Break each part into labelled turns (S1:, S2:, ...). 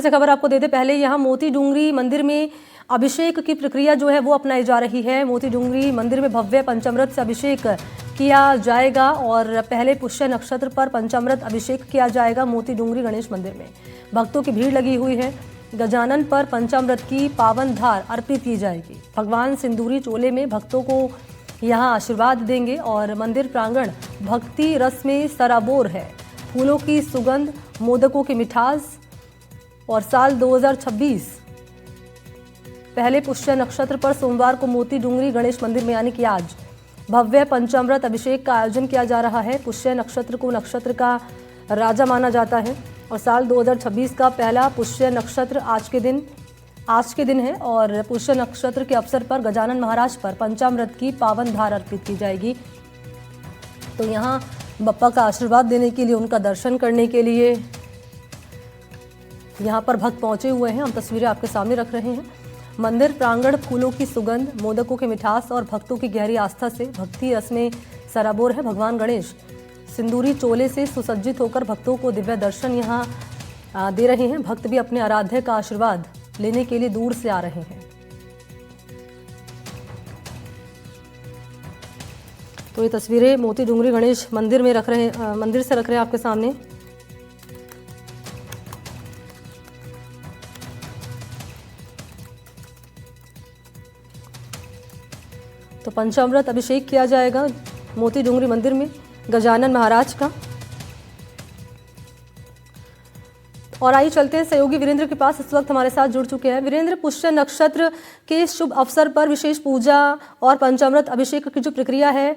S1: से खबर आपको दे दे पहले यहाँ मोती डूंगरी मंदिर में अभिषेक की प्रक्रिया जो है वो अपनाई जा रही है। मोती डूंगरी मंदिर में भव्य पंचामृत से अभिषेक किया जाएगा और पहले पुष्य नक्षत्र पर पंचामृत अभिषेक किया जाएगा। मोती डूंगरी गणेश मंदिर में भक्तों की भीड़ लगी हुई है। गजानन पर पंचामृत की पावन धार अर्पित की जाएगी। भगवान सिंदूरी चोले में भक्तों को यहाँ आशीर्वाद देंगे और मंदिर प्रांगण भक्ति रस में सराबोर है। फूलों की सुगंध, मोदकों की मिठास और साल 2026 पहले पुष्य नक्षत्र पर सोमवार को मोती डूंगरी गणेश मंदिर में यानी कि आज भव्य पंचामृत अभिषेक का आयोजन किया जा रहा है। पुष्य नक्षत्र को नक्षत्र का राजा माना जाता है और साल 2026 का पहला पुष्य नक्षत्र आज के दिन है और पुष्य नक्षत्र के अवसर पर गजानन महाराज पर पंचामृत की पावन धार अर्पित की जाएगी। तो यहाँ बप्पा का आशीर्वाद देने के लिए, उनका दर्शन करने के लिए यहाँ पर भक्त पहुंचे हुए हैं। हम तस्वीरें आपके सामने रख रहे हैं। मंदिर प्रांगण फूलों की सुगंध, मोदकों की मिठास और भक्तों की गहरी आस्था से भक्ति रस में सराबोर है। भगवान गणेश सिंदूरी चोले से सुसज्जित होकर भक्तों को दिव्य दर्शन यहाँ दे रहे हैं। भक्त भी अपने आराध्य का आशीर्वाद लेने के लिए दूर से आ रहे हैं। तो ये तस्वीरें मोती डूंगरी गणेश मंदिर में मंदिर से रख रहे हैं आपके सामने। तो पंचामृत अभिषेक किया जाएगा मोती डूंगरी मंदिर में गजानन महाराज का। और आइए चलते हैं सहयोगी वीरेंद्र के पास, इस वक्त हमारे साथ जुड़ चुके हैं। वीरेंद्र, पुष्य नक्षत्र के शुभ अवसर पर विशेष पूजा और पंचामृत अभिषेक की जो प्रक्रिया है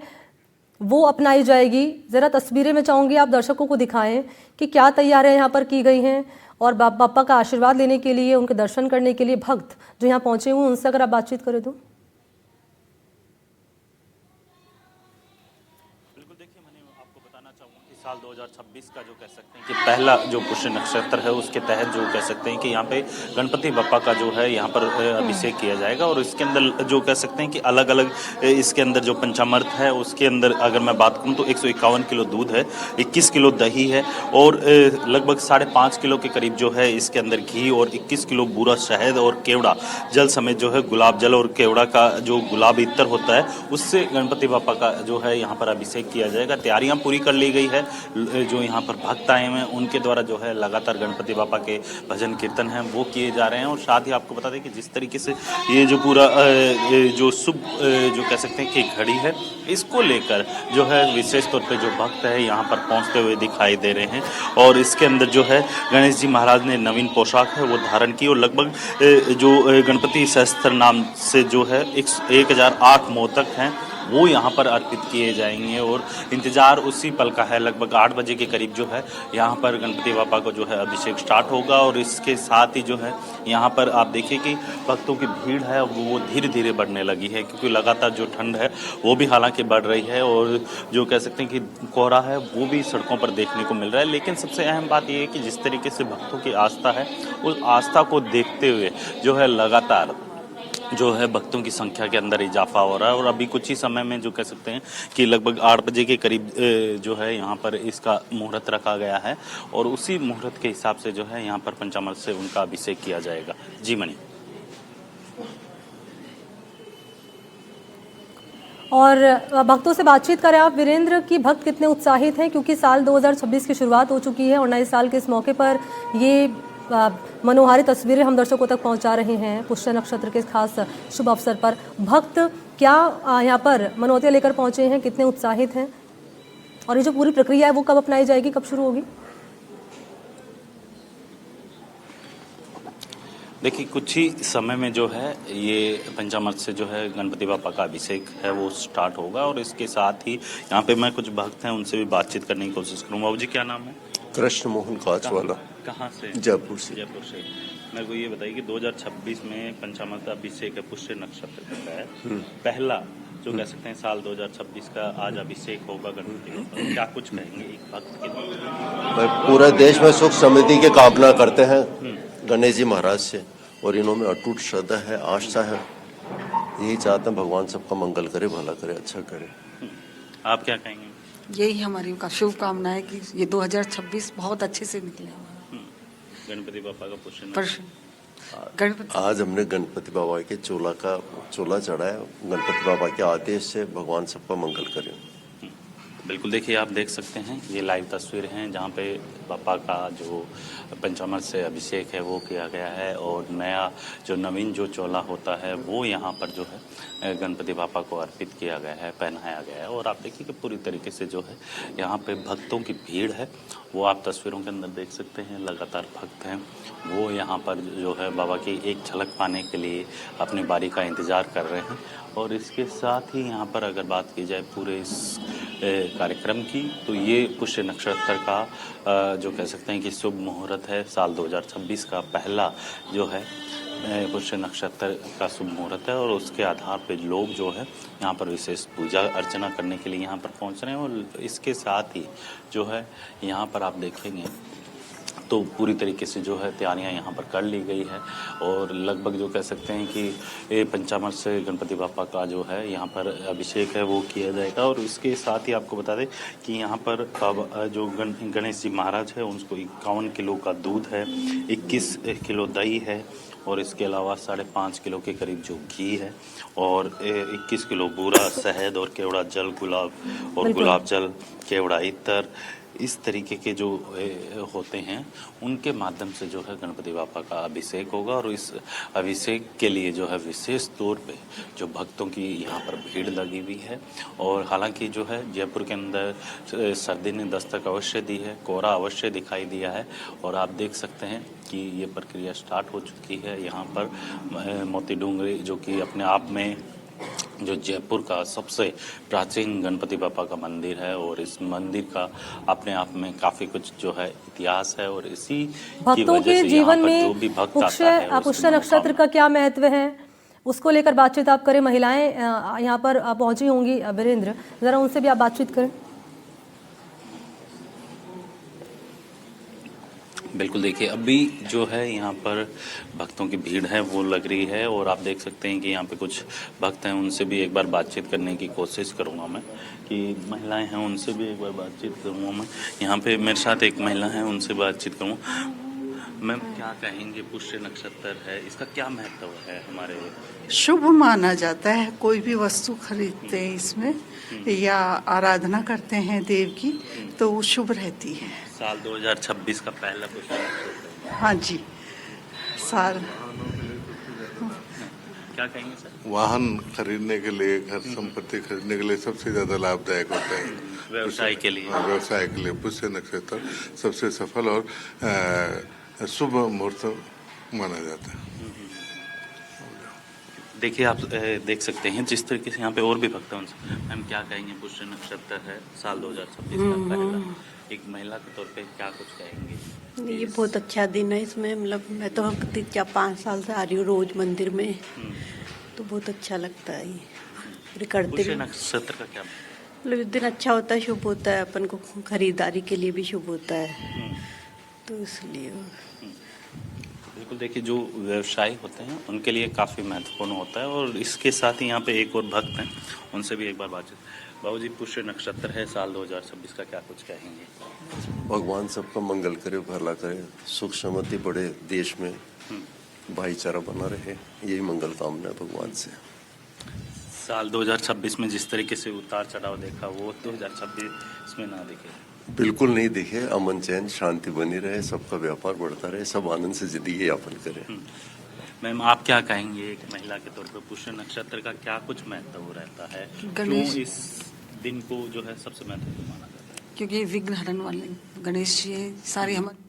S1: वो अपनाई जाएगी। जरा तस्वीरें में चाहूंगी आप दर्शकों को दिखाएं कि क्या तैयारियां यहाँ पर की गई हैं और बाप्पा का आशीर्वाद लेने के लिए, उनके दर्शन करने के लिए भक्त जो यहाँ पहुंचे हुए उनसे अगर आप बातचीत करें तो।
S2: साल 2026 का जो कह सकते हैं कि पहला जो पुष्य नक्षत्र है उसके तहत जो कह सकते हैं कि यहाँ पे गणपति बप्पा का जो है यहाँ पर अभिषेक किया जाएगा और इसके अंदर जो कह सकते हैं कि अलग अलग इसके अंदर जो पंचामृत है उसके अंदर अगर मैं बात करूँ तो 151 किलो दूध है, 21 किलो दही है और लगभग 5.5 किलो के करीब जो है इसके अंदर घी और 21 किलो बूरा शहद और केवड़ा जल समेत जो है गुलाब जल और केवड़ा का जो गुलाब इत्र होता है उससे गणपति बप्पा का जो है यहाँ पर अभिषेक किया जाएगा। तैयारियां पूरी कर ली गई है। जो यहाँ पर भक्त आए हैं उनके द्वारा जो है लगातार गणपति बापा के भजन कीर्तन हैं वो किए जा रहे हैं। और साथ ही आपको बता दें कि जिस तरीके से ये जो पूरा जो शुभ जो कह सकते हैं कि घड़ी है इसको लेकर जो है विशेष तौर पे जो भक्त है यहाँ पर पहुँचते हुए दिखाई दे रहे हैं। और इसके अंदर जो है गणेश जी महाराज ने नवीन पोशाक है वो धारण की और लगभग जो गणपति सहस्त्र नाम से जो है 1008 मोदक हैं वो यहाँ पर अर्पित किए जाएंगे और इंतजार उसी पल का है। लगभग 8 बजे के करीब जो है यहाँ पर गणपति बापा को जो है अभिषेक स्टार्ट होगा और इसके साथ ही जो है यहाँ पर आप देखिए कि भक्तों की भीड़ है वो धीरे धीरे बढ़ने लगी है क्योंकि लगातार जो ठंड है वो भी हालांकि बढ़ रही है और जो कह सकते हैं कि कोहरा है वो भी सड़कों पर देखने को मिल रहा है। लेकिन सबसे अहम बात यह है कि जिस तरीके से भक्तों की आस्था है उस आस्था को देखते हुए जो है लगातार जो है भक्तों की संख्या के अंदर इजाफा हो रहा है और अभी कुछ ही समय में जो कह सकते हैं कि लगभग 8 बजे के करीब जो है यहाँ पर इसका मुहूर्त रखा गया है और उसी मुहूर्त के हिसाब से जो है यहाँ पर पंचामृत से उनका अभिषेक किया जाएगा। जी मणि।
S1: और भक्तों से बातचीत करें आप वीरेंद्र की भक्त कितने उत्साहित हैं क्योंकि साल 2026 की शुरुआत हो चुकी है और नए साल के इस मौके पर ये मनोहारी तस्वीरें हम दर्शकों तक पहुंचा रहे हैं। पुष्य नक्षत्र के खास शुभ अवसर पर भक्त क्या यहाँ पर मनौतियाँ लेकर पहुंचे हैं, कितने उत्साहित हैं और ये जो पूरी प्रक्रिया है वो कब अपनाई जाएगी, कब शुरू होगी?
S2: देखिए कुछ ही समय में जो है ये पंचामृत से जो है गणपति बापा का अभिषेक है वो स्टार्ट होगा और इसके साथ ही यहाँ पे मैं कुछ भक्त हैं उनसे भी बातचीत करने की कोशिश करूँगा। बाबू जी क्या नाम है?
S3: कृष्ण मोहन काचवाला।
S2: कहाँ से?
S3: जयपुर से।
S2: जयपुर से। मेरे को ये बताइए कि 2026 में पंचामृत का अभिषेक है पुष्य नक्षत्र का है पहला जो कह सकते हैं साल 2026 का आज अभिषेक होगा गणपति का, क्या कुछ कहेंगे एक भक्त के लिए?
S3: पूरे देश में सुख समृद्धि की कामना करते हैं गणेश जी महाराज से और इन्होंने अटूट श्रद्धा है, आस्था है, यही चाहते हैं भगवान सबका मंगल करे, भला करे, अच्छा करे।
S2: आप क्या कहेंगे?
S4: यही हमारी शुभकामना है कि ये 2026 बहुत अच्छे से निकले।
S2: गणपति बापा का पुष्य
S4: प्रश्न गणपति
S3: आज हमने गणपति बाबा के चोला चढ़ाया। गणपति बाबा के आदेश से भगवान सबका मंगल करे।
S2: बिल्कुल, देखिए आप देख सकते हैं ये लाइव तस्वीर हैं जहाँ पे बापा का जो पंचामृत से अभिषेक है वो किया गया है और नया जो नवीन जो चोला होता है वो यहाँ पर जो है गणपति बापा को अर्पित किया गया है, पहनाया गया है। और आप देखिए कि पूरी तरीके से जो है यहाँ पे भक्तों की भीड़ है वो आप तस्वीरों के अंदर देख सकते हैं। लगातार भक्त हैं वो यहाँ पर जो है बाबा की एक झलक पाने के लिए अपनी बारी का इंतज़ार कर रहे हैं। और इसके साथ ही यहाँ पर अगर बात की जाए पूरे इस कार्यक्रम की तो ये पुष्य नक्षत्र का जो कह सकते हैं कि शुभ मुहूर्त है। साल 2026 का पहला जो है पुष्य नक्षत्र का शुभ मुहूर्त है और उसके आधार पे लोग जो है यहाँ पर विशेष पूजा अर्चना करने के लिए यहाँ पर पहुँच रहे हैं। और इसके साथ ही जो है यहाँ पर आप देखेंगे तो पूरी तरीके से जो है तैयारियां यहाँ पर कर ली गई है और लगभग जो कह सकते हैं कि पंचामृत से गणपति बापा का जो है यहाँ पर अभिषेक है वो किया जाएगा। और इसके साथ ही आपको बता दें कि यहाँ पर बाबा जो गणेश जी महाराज है उनको 51 किलो का दूध है, 21 किलो दही है और इसके अलावा 5.5 किलो के करीब जो घी है और 21 किलो बूरा शहद और केवड़ा जल गुलाब जल केवड़ा इत्र इस तरीके के जो होते हैं उनके माध्यम से जो है गणपति बापा का अभिषेक होगा। और इस अभिषेक के लिए जो है विशेष तौर पे जो भक्तों की यहाँ पर भीड़ लगी हुई है। और हालांकि जो है जयपुर के अंदर सर्दी ने दस्तक अवश्य दी है, कोहरा अवश्य दिखाई दिया है और आप देख सकते हैं कि ये प्रक्रिया स्टार्ट हो चुकी है। यहाँ पर मोती डूंगरी जो कि अपने आप में जो जयपुर का सबसे प्राचीन गणपति बापा का मंदिर है और इस मंदिर का अपने आप में काफी कुछ जो है इतिहास है और इसी की
S1: भक्तों
S2: वजह
S1: के
S2: से
S1: जीवन
S2: यहाँ पर
S1: में
S2: जो भी भक्त आता है
S1: पुष्य नक्षत्र का क्या महत्व है उसको लेकर बातचीत आप करें। महिलाएं यहाँ पर पहुंची होंगी, वीरेंद्र जरा उनसे भी आप बातचीत करें।
S2: बिल्कुल, देखिए अभी जो है यहाँ पर भक्तों की भीड़ है वो लग रही है और आप देख सकते हैं कि यहाँ पे कुछ भक्त हैं उनसे भी एक बार बातचीत करने की कोशिश करूँगा मैं कि महिलाएं हैं उनसे भी एक बार बातचीत करूँगा मैं। यहाँ पे मेरे साथ एक महिला है उनसे बातचीत करूँगा। मैम क्या कहेंगे, पुष्य नक्षत्र है इसका क्या महत्व है हमारे?
S4: शुभ माना जाता है। कोई भी वस्तु खरीदते हैं इसमें या आराधना करते हैं देव की तो वो शुभ रहती है।
S2: साल 2026 का पहला पुष्य नक्षत्र।
S4: हाँ जी, साल
S2: क्या कहेंगे सर?
S5: वाहन खरीदने के लिए, घर संपत्ति खरीदने के लिए सबसे ज्यादा लाभदायक होता है।
S2: व्यवसाय के लिए,
S5: व्यवसाय के लिए पुष्य नक्षत्र सबसे सफल और शुभ मुहूर्त माना जाता है।
S2: देखिए आप देख सकते हैं जिस तरीके से यहाँ पे और भी भक्त हैं उनसे मैम क्या कहेंगे, पुष्य नक्षत्र है साल 2026 का पहला, एक महिला के तौर पे क्या कुछ कहेंगे?
S6: ये बहुत अच्छा दिन है। इसमें मतलब मैं तो 5 साल से आ रही हूँ रोज मंदिर में, तो बहुत अच्छा लगता है ये करते
S2: पुष्य
S6: भी।
S2: नक्षत्र का क्या
S6: मतलब इस दिन अच्छा होता है, शुभ होता है, अपन को खरीदारी के लिए भी शुभ होता है, तो इसलिए
S2: बिल्कुल। देखिए जो व्यवसायी होते हैं उनके लिए काफ़ी महत्वपूर्ण होता है और इसके साथ ही यहाँ पे एक और भक्त हैं उनसे भी एक बार बातचीत। बाबू जी, पुष्य नक्षत्र है साल 2026 का क्या कुछ कहेंगे?
S3: भगवान सबका मंगल करे, भला करे, सुख समृद्धि बढ़े, देश में भाईचारा बना रहे, यही मंगल कामना है भगवान से।
S2: साल 2026 में जिस तरीके से उतार चढ़ाव देखा वो 2026 में ना दिखे?
S3: बिल्कुल नहीं दिखे। अमन चैन शांति बनी रहे, सबका व्यापार बढ़ता रहे, सब आनंद से जिंदगी यापन करें।
S2: मैम आप क्या कहेंगे एक महिला के तौर पर, पुष्य नक्षत्र का क्या कुछ महत्व रहता है?
S4: गणेश
S2: क्यों इस दिन को जो है सबसे महत्वपूर्ण माना जाता है?
S4: क्योंकि विघ्न हरण वाले गणेश जी है सारे हमारे।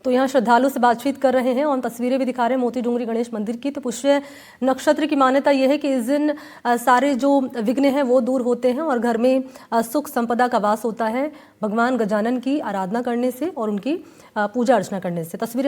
S1: तो यहाँ श्रद्धालु से बातचीत कर रहे हैं और तस्वीरें भी दिखा रहे हैं मोती डूंगरी गणेश मंदिर की। तो पुष्य नक्षत्र की मान्यता यह है कि इस दिन सारे जो विघ्न हैं वो दूर होते हैं और घर में सुख संपदा का वास होता है भगवान गजानन की आराधना करने से और उनकी पूजा अर्चना करने से। तस्वीरें